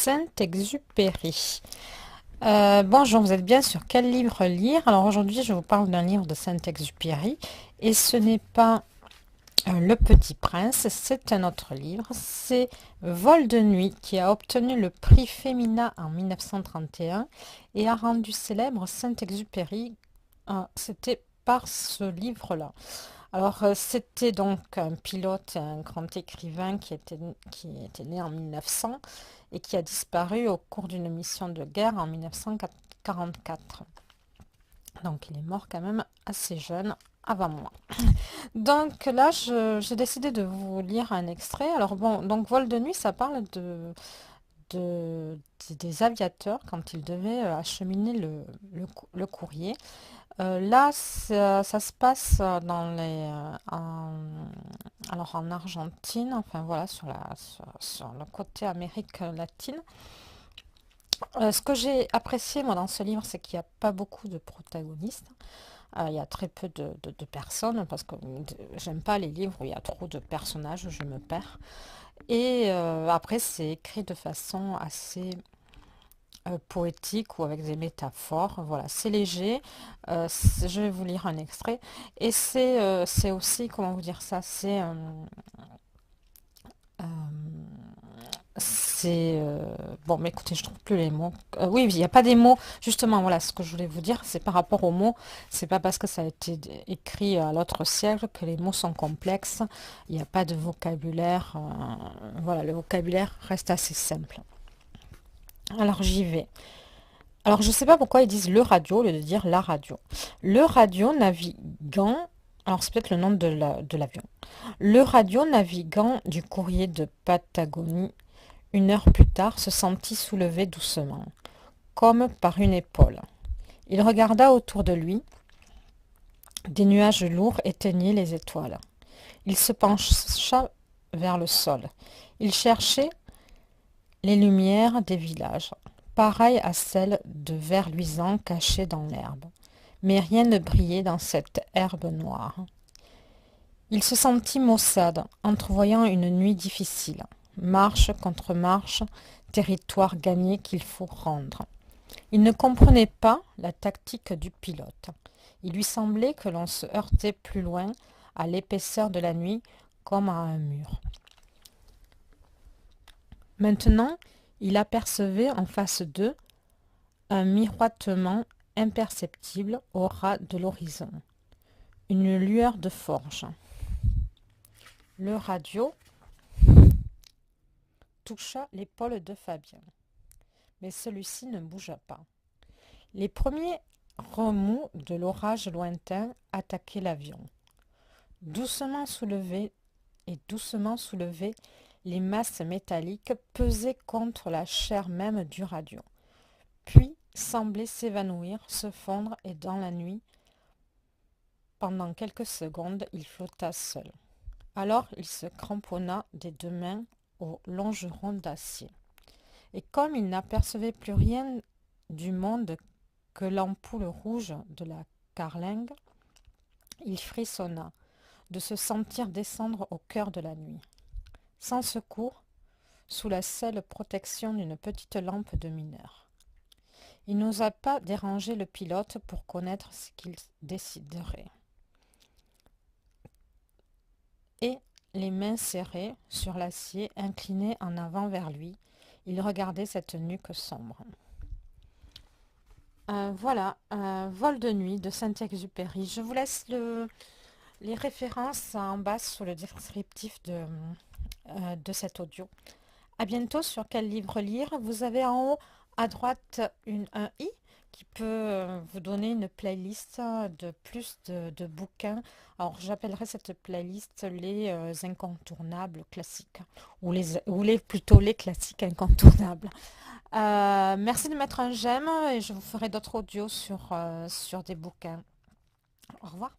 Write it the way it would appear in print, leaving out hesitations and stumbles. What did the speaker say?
Saint-Exupéry. Bonjour, vous êtes bien sur quel livre lire? Alors aujourd'hui, je vous parle d'un livre de Saint-Exupéry et ce n'est pas Le Petit Prince, c'est un autre livre. C'est Vol de nuit qui a obtenu le prix Femina en 1931 et a rendu célèbre Saint-Exupéry. C'était par ce livre-là. Alors, c'était donc un pilote et un grand écrivain qui était né en 1900 et qui a disparu au cours d'une mission de guerre en 1944. Donc, il est mort quand même assez jeune, avant moi. Donc là, j'ai décidé de vous lire un extrait. Alors bon, donc Vol de nuit, ça parle des aviateurs quand ils devaient acheminer le courrier. Là, ça se passe alors en Argentine, enfin voilà, sur le côté Amérique latine. Ce que j'ai apprécié moi dans ce livre, c'est qu'il n'y a pas beaucoup de protagonistes. Il y a très peu de personnes parce que j'aime pas les livres où il y a trop de personnages, je me perds. Et après, c'est écrit de façon assez poétique ou avec des métaphores. Voilà, c'est léger. Je vais vous lire un extrait. Et c'est aussi, comment vous dire ça, euh, bon, mais écoutez, je trouve plus les mots. Oui, oui, il n'y a pas des mots. Justement, voilà, ce que je voulais vous dire, c'est par rapport aux mots. C'est pas parce que ça a été écrit à l'autre siècle que les mots sont complexes. Il n'y a pas de vocabulaire. Voilà, le vocabulaire reste assez simple. Alors j'y vais. Alors, je ne sais pas pourquoi ils disent le radio au lieu de dire la radio. Le radio navigant, alors c'est peut-être le nom de l'avion. Le radio navigant du courrier de Patagonie, une heure plus tard, se sentit soulever doucement, comme par une épaule. Il regarda autour de lui. Des nuages lourds éteignaient les étoiles. Il se pencha vers le sol. Il cherchait les lumières des villages, pareilles à celles de vers luisants cachés dans l'herbe. Mais rien ne brillait dans cette herbe noire. Il se sentit maussade, entrevoyant une nuit difficile. Marche contre marche, territoire gagné qu'il faut rendre. Il ne comprenait pas la tactique du pilote. Il lui semblait que l'on se heurtait plus loin, à l'épaisseur de la nuit, comme à un mur. Maintenant, il apercevait en face d'eux un miroitement imperceptible au ras de l'horizon, une lueur de forge. Le radio toucha l'épaule de Fabien, mais celui-ci ne bougea pas. Les premiers remous de l'orage lointain attaquaient l'avion. Doucement soulevées et doucement soulevées, les masses métalliques pesaient contre la chair même du radio, puis semblaient s'évanouir, se fondre, et dans la nuit, pendant quelques secondes, il flotta seul. Alors il se cramponna des deux mains au longeron d'acier. Et comme il n'apercevait plus rien du monde que l'ampoule rouge de la carlingue, il frissonna de se sentir descendre au cœur de la nuit. Sans secours, sous la seule protection d'une petite lampe de mineur. Il n'osa pas déranger le pilote pour connaître ce qu'il déciderait. Et, les mains serrées sur l'acier, incliné en avant vers lui, il regardait cette nuque sombre. Voilà, Vol de nuit de Saint-Exupéry. Je vous laisse les références en bas sous le descriptif de cet audio. À bientôt sur Quel livre lire. Vous avez en haut à droite un i qui peut vous donner une playlist de plus de bouquins. Alors j'appellerai cette playlist les incontournables classiques plutôt les classiques incontournables. Merci de mettre un j'aime et je vous ferai d'autres audios sur des bouquins. Au revoir.